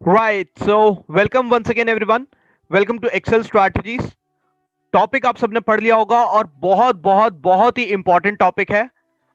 Right. So, welcome once again, everyone. Welcome to Excel Strategies. Topic आप सबने पढ़ लिया होगा और बहुत बहुत बहुत ही इंपॉर्टेंट टॉपिक है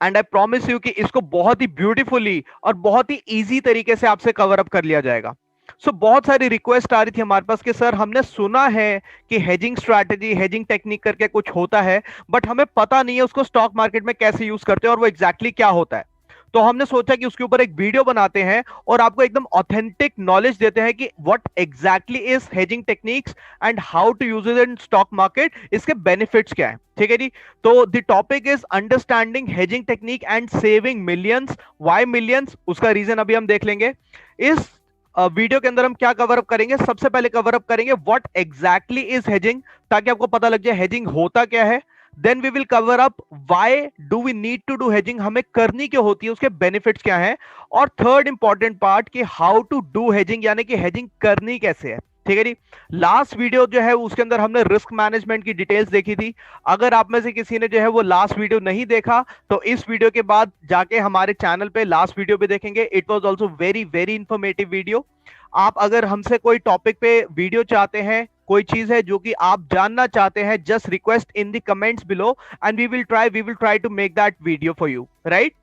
एंड आई प्रॉमिस यू कि इसको बहुत ही ब्यूटीफुली और बहुत ही इजी तरीके से आपसे कवर अप कर लिया जाएगा। बहुत सारी रिक्वेस्ट आ रही थी हमारे पास कि सर हमने सुना है कि हेजिंग स्ट्रैटेजी हेजिंग टेक्निक करके कुछ होता है, बट हमें पता नहीं है उसको स्टॉक मार्केट में कैसे यूज करते हैं और वो एग्जैक्टली क्या होता है। तो हमने सोचा कि उसके ऊपर एक वीडियो बनाते हैं और आपको एकदम ऑथेंटिक नॉलेज देते हैं कि what exactly is hedging techniques and how to use it in stock market, इसके बेनिफिट्स क्या है। ठीक है जी। तो the topic is understanding hedging technique and saving millions. Why millions, उसका रीजन अभी हम देख लेंगे। इस वीडियो के अंदर हम क्या कवर अप करेंगे, सबसे पहले कवर अप करेंगे व्हाट एग्जैक्टली इज हेजिंग, ताकि आपको पता लग जाए हेजिंग होता क्या है। Then we will cover up why do we need to do hedging, हमें करनी क्यों होती है, उसके बेनिफिट्स क्या हैं। और थर्ड इंपॉर्टेंट पार्ट कि हाउ टू डू हेजिंग, यानी कि हेजिंग करनी कैसे है। ठीक है जी। लास्ट वीडियो जो है उसके अंदर हमने रिस्क मैनेजमेंट की डिटेल्स देखी थी। अगर आप में से किसी ने जो है वो लास्ट वीडियो नहीं देखा तो इस वीडियो के बाद जाके हमारे चैनल पे लास्ट वीडियो भी देखेंगे। It was also very very informative video. आप अगर हमसे कोई टॉपिक पे वीडियो चाहते हैं, कोई चीज है जो कि आप जानना चाहते हैं, just request in the comments below and we will try to make that video for you, right.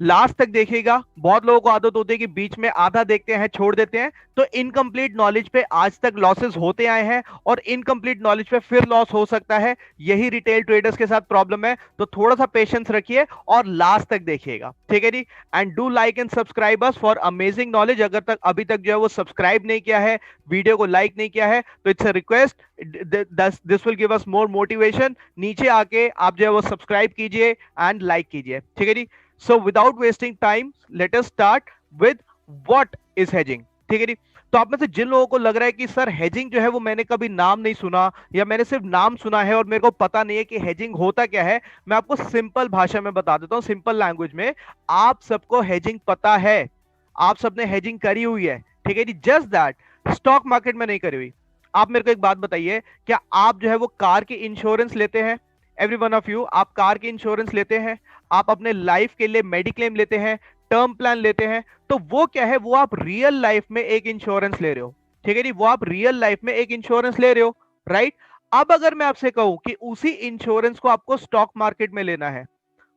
Last तक देखिएगा। बहुत लोगों को आदत होती है कि बीच में आधा देखते हैं छोड़ देते हैं, तो इनकम्प्लीट नॉलेज पे आज तक लॉसेस होते आए हैं और इनकम्प्लीट नॉलेज पे फिर लॉस हो सकता है। यही रिटेल ट्रेडर्स के साथ प्रॉब्लम है। तो थोड़ा सा पेशेंस रखिए और लास्ट तक देखिएगा। ठीक है जी। And do like and subscribe us for amazing knowledge. अगर तक अभी तक जो है वो सब्सक्राइब नहीं किया है, वीडियो को लाइक नहीं किया है, तो it's a request, this will give us more motivation. नीचे आके आप जो है वो सब्सक्राइब कीजिए एंड लाइक कीजिए। ठीक है जी। So without wasting time, let us start with what is hedging। ठीक है जी। तो आप में से जिन लोगों को लग रहा है कि सर हेजिंग जो है वो मैंने कभी नाम नहीं सुना या मैंने सिर्फ नाम सुना है और मेरे को पता नहीं है कि हेजिंग होता क्या है, मैं आपको सिंपल भाषा में बता देता हूं, सिंपल लैंग्वेज में। आप सबको हेजिंग पता है, आप सबने हेजिंग करी हुई है। ठीक है जी। जस्ट दैट स्टॉक मार्केट में नहीं करी हुई। आप मेरे को एक बात बताइए, क्या आप जो है वो कार की इंश्योरेंस लेते हैं? एवरी वन ऑफ यू, आप कार की इंश्योरेंस लेते हैं, आप अपने लाइफ के लिए मेडिक्लेम लेते हैं, टर्म प्लान लेते हैं। तो वो क्या है, वो आप रियल लाइफ में एक इंश्योरेंस ले रहे हो। ठीक है जी। वो आप रियल लाइफ में एक इंश्योरेंस ले रहे हो, राइट। अब अगर मैं आपसे कहूं कि उसी इंश्योरेंस को आपको स्टॉक मार्केट में लेना है,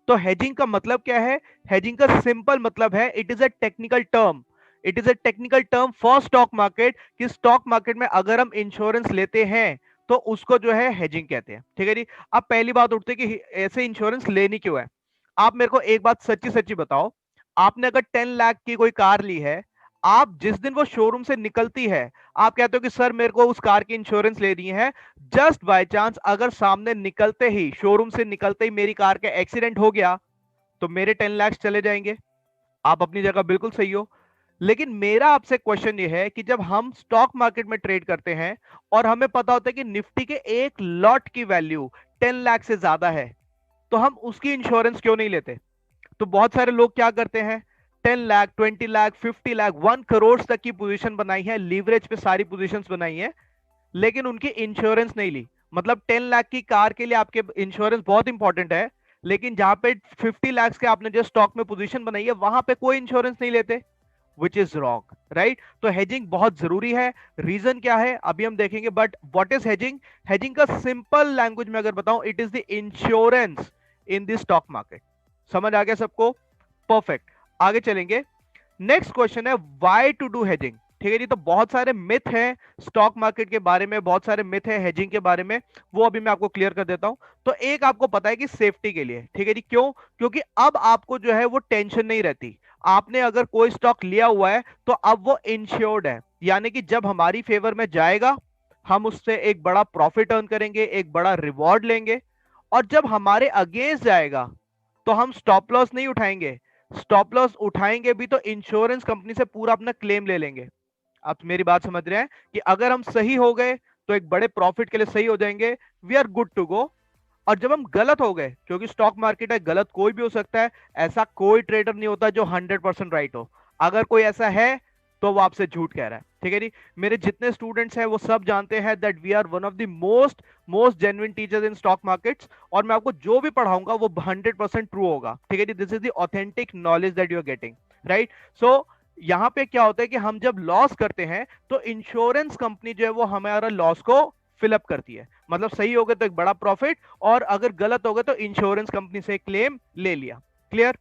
तो हेजिंग का मतलब क्या है? हेजिंग का सिंपल मतलब है, it is a technical term, it is a technical term for stock market, कि स्टॉक मार्केट में अगर हम इंश्योरेंस लेते हैं तो उसको जो है हेजिंग कहते हैं। ठीक है जी। अब पहली बात उठती है कि ऐसे इंश्योरेंस लेनी क्यों है। आप मेरे को एक बात सच्ची सच्ची बताओ, आपने अगर 10 लाख की कोई कार ली है, आप जिस दिन वो शोरूम से निकलती है, आप कहते हो कि सर मेरे को उस कार की इंश्योरेंस लेनी है। जस्ट बाय चांस अगर सामने निकलते ही, शोरूम से निकलते ही मेरी कार का एक्सीडेंट हो गया, तो मेरे 10 लाख चले जाएंगे। आप अपनी जगह बिल्कुल सही हो। लेकिन मेरा आपसे क्वेश्चन ये है कि जब हम स्टॉक मार्केट में ट्रेड करते हैं और हमें पता होता है कि निफ्टी के एक लॉट की वैल्यू 10 लाख से ज्यादा है, तो हम उसकी इंश्योरेंस क्यों नहीं लेते? तो बहुत सारे लोग क्या करते हैं, 10 लाख, 20 लाख, 50 लाख, 1 करोड़ तक की पोजीशन बनाई है, लीवरेज पे सारी पोजीशंस बनाई है, लेकिन उनकी इंश्योरेंस नहीं ली। मतलब 10 लाख की कार के लिए आपके इंश्योरेंस बहुत इंपॉर्टेंट है, लेकिन जहां पे 50 लाख के आपने जो स्टॉक में पोजीशन बनाई है वहां पे कोई इंश्योरेंस नहीं लेते, विच इज रॉन्ग, राइट। तो हेजिंग बहुत जरूरी है। रीजन क्या है अभी हम देखेंगे, but what is hedging? Hedging का सिंपल लैंग्वेज में अगर बताऊं, it is the insurance in the stock market. समझ आ गया सबको? परफेक्ट। आगे चलेंगे। नेक्स्ट क्वेश्चन है व्हाई टू डू हेजिंग। ठीक है जी। तो बहुत सारे मिथ हैं स्टॉक मार्केट के बारे में, बहुत सारे मिथ है हेजिंग के बारे में, वो अभी मैं आपको क्लियर कर देता हूं। तो एक आपको पता है कि सेफ्टी के लिए। ठीक है जी। क्यों? क्योंकि अब आपको जो है वो टेंशन नहीं रहती। आपने अगर कोई स्टॉक लिया हुआ है तो अब वो इंश्योर्ड है, यानी कि जब हमारी फेवर में जाएगा हम उससे एक बड़ा प्रॉफिट अर्न करेंगे, एक बड़ा रिवॉर्ड लेंगे। और जब हमारे अगेंस्ट जाएगा तो हम स्टॉप लॉस नहीं उठाएंगे। स्टॉप लॉस उठाएंगे भी तो इंश्योरेंस कंपनी से पूरा अपना क्लेम ले लेंगे। आप मेरी बात समझ रहे हैं कि अगर हम सही हो गए तो एक बड़े प्रॉफिट के लिए सही हो जाएंगे, we are good to go. और जब हम गलत हो गए, क्योंकि स्टॉक मार्केट है, गलत कोई भी हो सकता है, ऐसा कोई ट्रेडर नहीं होता जो 100% राइट हो। अगर कोई ऐसा है तो वो आपसे झूठ कह रहा है। ठीक है जी। मेरे जितने स्टूडेंट्स हैं वो सब जानते हैं that we are one of the most most genuine teachers in stock markets, और मैं आपको जो भी पढ़ाऊंगा वो 100% ट्रू होगा। ठीक है जी। This is the authentic knowledge that you are getting, right. So यहां पे क्या होता है कि हम जब लॉस करते हैं तो इंश्योरेंस कंपनी जो है वो हमारा लॉस को फिलअप करती है। मतलब सही हो गया तो एक बड़ा प्रॉफिट, और अगर गलत हो गया तो इंश्योरेंस कंपनी से क्लेम ले लिया। क्लियर?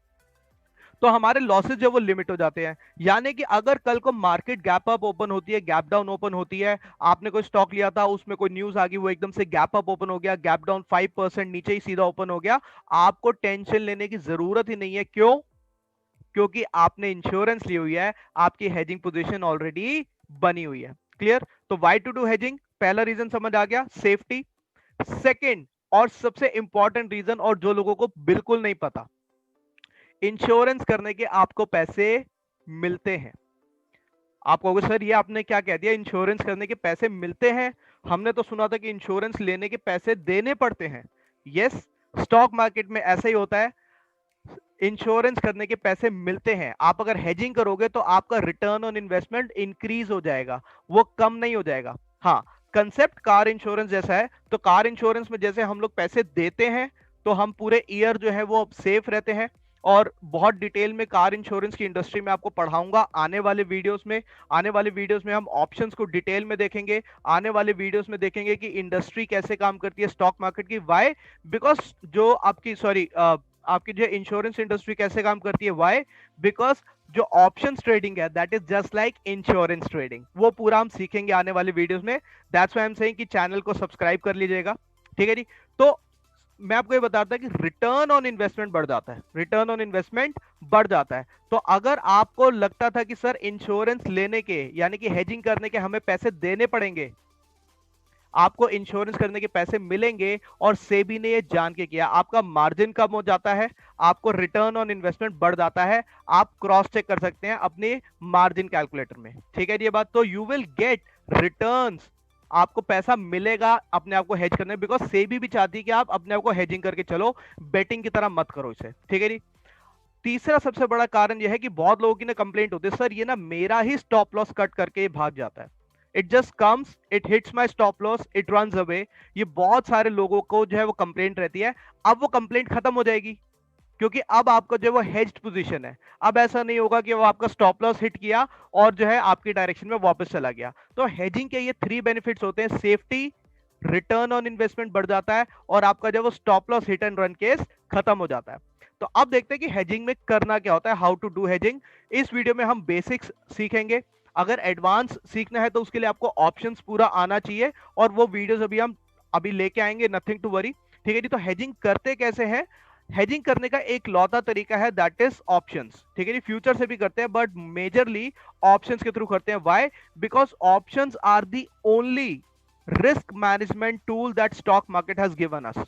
तो हमारे लॉसेस जो वो लिमिट हो जाते हैं। यानी कि अगर कल को मार्केट गैप अप ओपन होती है, गैप डाउन ओपन होती है, आपने कोई स्टॉक लिया था, उसमें कोई न्यूज आ गई, वो एकदम से गैप अप ओपन हो गया, गैप डाउन 5% नीचे ही सीधा ओपन हो गया, आपको टेंशन लेने की जरूरत ही नहीं है। क्यों? क्योंकि आपने इंश्योरेंस ली हुई है, आपकी हेजिंग पोजीशन ऑलरेडी बनी हुई है। क्लियर? तो वाई टू डू हेजिंग, पहला रीजन समझ आ गया, सेफ्टी। सेकेंड और सबसे इंपॉर्टेंट रीजन, और जो लोगों को बिल्कुल नहीं पता, इंश्योरेंस करने के आपको पैसे मिलते हैं। आप कहोगे सर ये आपने क्या कह दिया, इंश्योरेंस करने के पैसे मिलते हैं? हमने तो सुना था कि इंश्योरेंस लेने के पैसे देने पड़ते हैं। यस, स्टॉक मार्केट में ऐसा ही होता है, इंश्योरेंस करने के पैसे मिलते हैं। आप अगर हेजिंग करोगे तो आपका रिटर्न ऑन इन्वेस्टमेंट इंक्रीज हो जाएगा, वो कम नहीं हो जाएगा। हाँ, कंसेप्ट कार इंश्योरेंस जैसा है। तो कार इंश्योरेंस में जैसे हम लोग पैसे देते हैं तो हम पूरे ईयर जो है वो सेफ रहते हैं। और बहुत डिटेल में कार इंश्योरेंस की इंडस्ट्री में आपको पढ़ाऊंगा आने वाले वीडियोस में। आने वाले वीडियोस में हम ऑप्शंस को डिटेल में देखेंगे। आने वाले वीडियोस में देखेंगे कि इंडस्ट्री कैसे काम करती है स्टॉक मार्केट की। वाई? बिकॉज जो आपकी आपकी जो इंश्योरेंस इंडस्ट्री कैसे काम करती है, वाई? बिकॉज जो ऑप्शन ट्रेडिंग है that is just like insurance trading. वो पूरा हम सीखेंगे आने वाले वीडियोस में। That's why I am saying कि चैनल को सब्सक्राइब कर लीजिएगा। ठीक है जी? तो मैं आपको ये बताता कि रिटर्न ऑन इन्वेस्टमेंट बढ़ जाता है, रिटर्न ऑन इन्वेस्टमेंट बढ़ जाता है। तो अगर आपको लगता था कि सर इंश्योरेंस लेने के यानी कि हेजिंग करने के हमें पैसे देने पड़ेंगे, आपको इंश्योरेंस करने के पैसे मिलेंगे, और सेबी ने ये जान के किया, आपका मार्जिन कम हो जाता है, आपको रिटर्न ऑन इन्वेस्टमेंट बढ़ जाता है। आप क्रॉस चेक कर सकते हैं अपने मार्जिन कैलकुलेटर में। ठीक है ये बात? तो यू विल गेट रिटर्न्स, आपको पैसा मिलेगा अपने आप को हेज करने, बिकॉज सेबी भी चाहती है कि आप अपने आप को हेजिंग करके चलो, बेटिंग की तरह मत करो इसे। ठीक है जी? तीसरा सबसे बड़ा कारण यह है कि बहुत लोगों की ना कंप्लेंट होती है, सर ये ना मेरा ही स्टॉप लॉस कट करके भाग जाता है, it just comes, it hits my stop loss, it runs away. ये बहुत सारे लोगों को जो है वो कंप्लेंट रहती है। अब वो कंप्लेंट खत्म हो जाएगी, क्योंकि अब आपका जो वो हेज्ड पोजीशन है, अब ऐसा नहीं होगा कि वो आपका स्टॉप लॉस हिट किया और जो है आपकी डायरेक्शन में वापस चला गया। तो हेजिंग के ये 3 बेनिफिट्स होते हैं, सेफ्टी, रिटर्न ऑन इन्वेस्टमेंट बढ़ जाता है, और आपका जो वो stop loss hit and run case खत्म हो जाता है। तो अब देखते हैं कि हेजिंग में करना क्या होता है, हाउ टू डू हेजिंग। इस वीडियो में हम बेसिक्स सीखेंगे। अगर एडवांस सीखना है तो उसके लिए आपको ऑप्शंस पूरा आना चाहिए, और वो वीडियोस अभी लेके आएंगे, नथिंग टू वरी। ठीक है जी? तो हेजिंग करते कैसे हैं? हेजिंग करने का एक लौता तरीका है, दैट इज ऑप्शंस। ठीक है जी? फ्यूचर से भी करते हैं बट मेजरली ऑप्शंस के थ्रू करते हैं। Why? Because options are the only risk management tool that stock market has given us.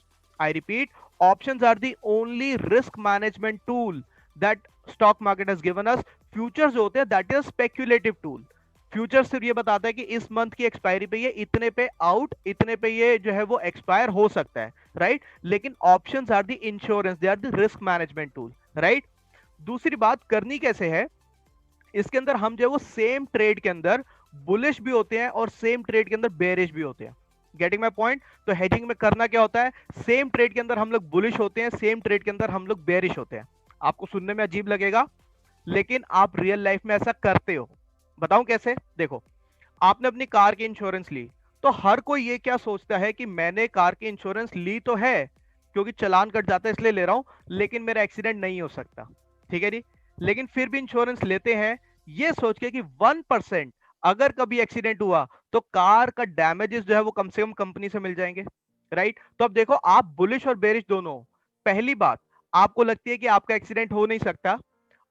I repeat, options are the only risk management tool that stock market has given us. Futures जो होते हैं that is speculative tool. Future सिर्फ ये बताता है कि इस month की एक्सपायरी पे ये इतने पे आउट, इतने पे ये जो है वो एक्सपायर हो सकता है, राइट? लेकिन options are the insurance, they are the risk management tool, right? दूसरी बात करनी कैसे है, इसके अंदर हम जो है वो सेम ट्रेड के अंदर बुलिश भी होते हैं और सेम ट्रेड के अंदर बेरिश भी होते हैं। Getting my point? तो हेजिंग में करना क्या होता है, सेम ट्रेड के अंदर हम लोग बुलिश होते हैं, सेम ट्रेड के अंदर हम लोग बेरिश होते हैं। आपको सुनने में अजीब लगेगा, लेकिन आप रियल लाइफ में ऐसा करते हो। बताऊं कैसे? देखो, आपने अपनी कार की इंश्योरेंस ली, तो हर कोई ये क्या सोचता है कि मैंने कार की इंश्योरेंस ली तो है क्योंकि चालान कट जाता है इसलिए ले रहा हूं, लेकिन मेरा एक्सीडेंट नहीं हो सकता। ठीक है जी? लेकिन फिर भी इंश्योरेंस लेते हैं ये सोच के कि 1% अगर कभी एक्सीडेंट हुआ तो कार का डैमेजेस जो है वो कम से कम कंपनी से मिल जाएंगे, राइट? तो अब देखो, आप बुलिश और बेरिश दोनों हो। पहली बात, आपको लगती है कि आपका एक्सीडेंट हो नहीं सकता,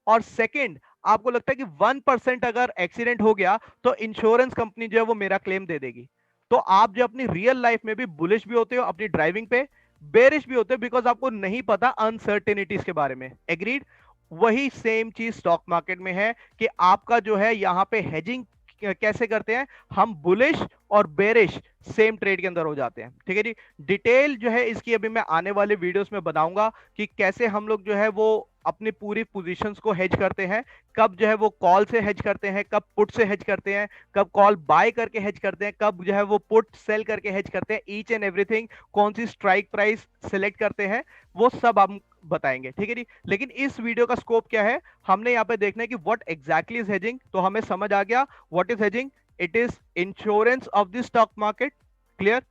और सेकंड, आपको लगता है कि 1% अगर एक्सीडेंट हो गया तो इंश्योरेंस कंपनी जो है वो मेरा क्लेम दे देगी। तो आप जो अपनी रियल लाइफ में भी बुलिश भी होते हो अपनी ड्राइविंग पे, बेरिश भी होते हो बिकॉज आपको नहीं पता अनसर्टेनिटीज के बारे में। एग्रीड? वही सेम चीज स्टॉक मार्केट में है कि आपका जो है यहां पे हेजिंग कैसे करते हैं, हम बुलिश और बेरिश सेम ट्रेड के अंदर हो जाते हैं। ठीक है जी? डिटेल जो है इसकी अभी मैं आने वाले वीडियोस में बताऊंगा कि कैसे हम लोग जो है वो अपनी पूरी पोजीशंस को हेज करते हैं, कब जो है वो कॉल से हेज करते हैं, कब पुट से हेज करते हैं, कब कॉल बाय करके हेज करते हैं, कब जो है वो पुट सेल करके हेज करते हैं, ईच एंड एवरीथिंग, कौन सी स्ट्राइक प्राइस सिलेक्ट करते हैं, वो सब हम बताएंगे, ठीक है जी। लेकिन इस वीडियो का स्कोप क्या है, हमने यहाँ पे देखना है कि व्हाट एग्जैक्टली इज हेजिंग। तो हमें समझ आ गया what is hedging, it is insurance of the stock market, clear.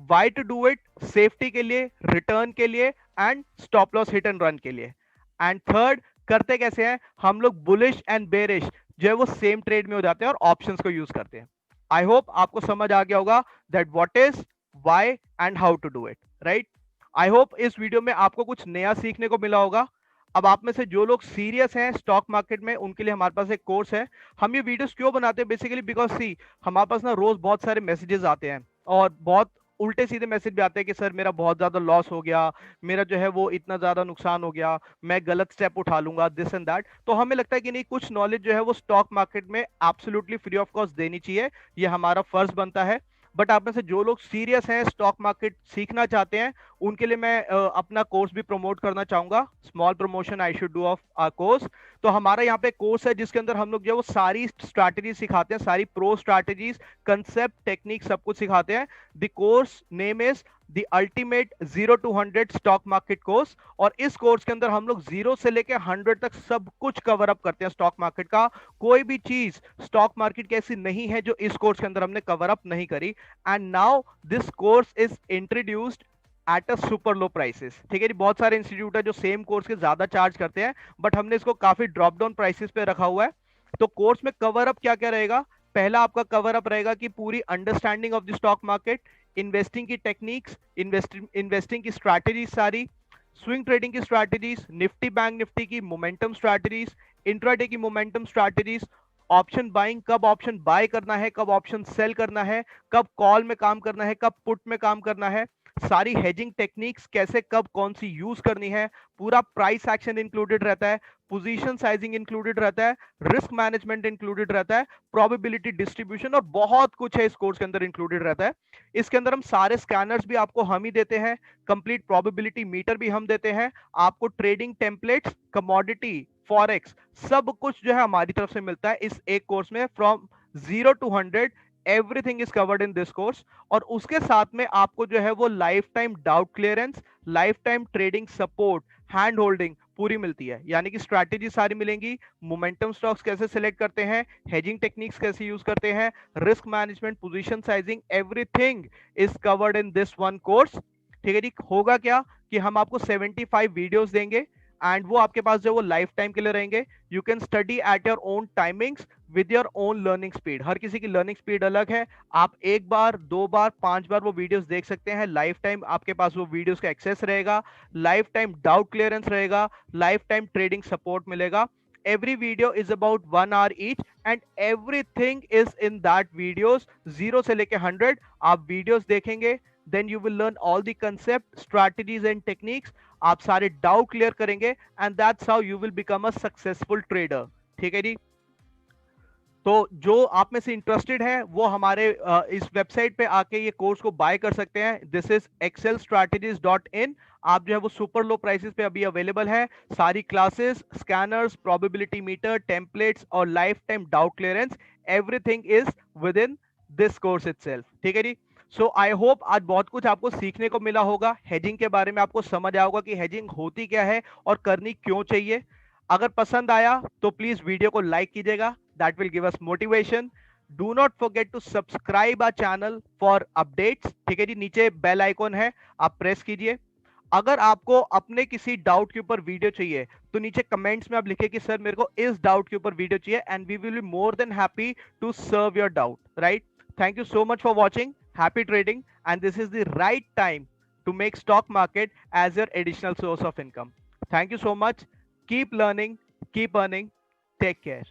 Why to do it, safety के लिए, रिटर्न के लिए, and stop loss hit and run के लिए। एंड थर्ड, करते कैसे हैं हम लोग, बुलिश एंड बेरिश जो है वो सेम ट्रेड में हो जाते हैं और ऑप्शंस को यूज करते हैं। आई होप आपको समझ आ गया होगा that what is, why and how to do it, right. I hope इस वीडियो में आपको कुछ नया सीखने को मिला होगा। अब आप में से जो लोग सीरियस हैं स्टॉक मार्केट में, उनके लिए हमारे पास एक कोर्स है। हम ये वीडियोस क्यों बनाते हैं, बेसिकली बिकॉज सी, हमारे पास ना रोज बहुत सारे मैसेजेस आते हैं और बहुत उल्टे सीधे मैसेज भी आते हैं कि सर मेरा बहुत ज्यादा लॉस हो गया, मेरा जो है वो इतना ज्यादा नुकसान हो गया, मैं गलत स्टेप उठा लूंगा, दिस एंड दैट। तो हमें लगता है कि नहीं, कुछ नॉलेज जो है वो स्टॉक मार्केट में एब्सोल्युटली फ्री ऑफ कॉस्ट देनी चाहिए, ये हमारा फर्ज बनता है। बट आप में से जो लोग सीरियस हैं, स्टॉक मार्केट सीखना चाहते हैं, उनके लिए मैं अपना कोर्स भी प्रमोट करना चाहूंगा। Small promotion I should do of our course. तो हमारा यहाँ पे कोर्स है जिसके अंदर हम लोग जो है वो सारी स्ट्रैटेजी सिखाते हैं, सारी प्रो स्ट्रैटेजीज, कंसेप्ट, टेक्निक, सब कुछ सिखाते हैं। The course name is the ultimate 0 to 100 stock market course. और इस कोर्स के अंदर हम लोग 0 से लेके 100 तक सब कुछ कवर अप करते हैं स्टॉक मार्केट का। कोई भी चीज स्टॉक मार्केट की ऐसी नहीं है जो इस कोर्स के अंदर हमने कवर अप नहीं करी। And now this course is introduced at a super low prices, ठीक है जी। बहुत सारे इंस्टीट्यूट है जो सेम कोर्स के ज्यादा चार्ज करते हैं, बट हमने इसको काफी ड्रॉप डाउन प्राइसेस पे रखा हुआ है। तो कोर्स में कवर अप क्या क्या रहेगा, पहला आपका कवर अप रहेगा कि पूरी understanding of the stock market, investing की टेक्निक्स, इन्वेस्टिंग की स्ट्रैटेजी सारी, स्विंग ट्रेडिंग की स्ट्रैटेजीज, निफ्टी बैंक निफ्टी की मोमेंटम स्ट्रैटेजीज, इंट्राडे की मोमेंटम स्ट्रैटेजीज, ऑप्शन बाइंग, कब ऑप्शन बाय करना है, कब ऑप्शन सेल करना है, कब कॉल में काम करना है, कब पुट में काम करना है, सारी हेजिंग टेक्निक्स कैसे कब कौन सी यूज करनी है, पूरा प्राइस एक्शन इंक्लूडेड रहता है, पोजीशन साइजिंग इंक्लूडेड रहता है, रिस्क मैनेजमेंट इंक्लूडेड रहता है, प्रोबेबिलिटी डिस्ट्रीब्यूशन, और बहुत कुछ है इस कोर्स के अंदर इंक्लूडेड रहता है। इसके अंदर हम सारे स्कैनर्स भी आपको हम ही देते हैं, कंप्लीट प्रोबेबिलिटी मीटर भी हम देते हैं आपको, ट्रेडिंग टेम्पलेट्स, कमोडिटी, फॉरेक्स, सब कुछ जो है हमारी तरफ से मिलता है इस एक कोर्स में। From 0 to 100 everything is covered in this course. और उसके साथ में आपको जो है वो life time doubt clearance, life time trading support, hand holding पूरी मिलती है। यानी कि स्ट्रैटेजी सारी मिलेंगी, मोमेंटम स्टॉक्स कैसे सिलेक्ट करते हैं, हेजिंग टेक्निक्स कैसे यूज करते हैं, risk management, position sizing, everything is covered in this one course, ठीक है जी। होगा क्या कि हम आपको 75 वीडियोस देंगे एंड वो आपके पास जो वो लाइफ टाइम के लिए रहेंगे। You can study at your own timings with your own learning speed. हर किसी की लर्निंग स्पीड अलग है। आप एक बार, दो बार, 5 बार वो वीडियोस देख सकते हैं। लाइफ टाइम आपके पास वो वीडियोस का एक्सेस रहेगा, लाइफ टाइम डाउट क्लियरेंस रहेगा, लाइफ टाइम ट्रेडिंग सपोर्ट मिलेगा। every video is about 1 hour each and everything is in that videos, 0 से लेके 100 आप वीडियोस देखेंगे, then you will learn all the concept, strategies and techniques, आप सारे doubt clear करेंगे and that's how you will become a successful trader, ठीक है जी। तो जो आप में से इंटरेस्टेड है वो हमारे इस वेबसाइट पे आके ये कोर्स को बाय कर सकते हैं। This is excelstrategies.in। आप जो है वो सुपर लो प्राइसेस पे अभी अवेलेबल है। सारी classes, scanners, probability meter, templates और life time doubt clearance, everything is within this course itself, ठीक है जी। सो आई होप आज बहुत कुछ आपको सीखने को मिला होगा। हेजिंग के बारे में आपको समझ आया होगा कि हेजिंग होती क्या है और करनी क्यों चाहिए। अगर पसंद आया तो प्लीज वीडियो को लाइक कीजिएगा, that will give us motivation. Do not forget to subscribe our channel for updates, ठीक है जी। नीचे बेल आइकॉन है, आप प्रेस कीजिए। अगर आपको अपने किसी डाउट के ऊपर वीडियो चाहिए तो नीचे कमेंट्स में आप लिखिए कि सर मेरे को इस डाउट के ऊपर वीडियो चाहिए and we will be more than happy to serve your doubt, right. Thank you so much for watching, happy trading, and this is the right time to make stock market as your additional source of income. Thank you so much. Keep learning, keep earning. Take care.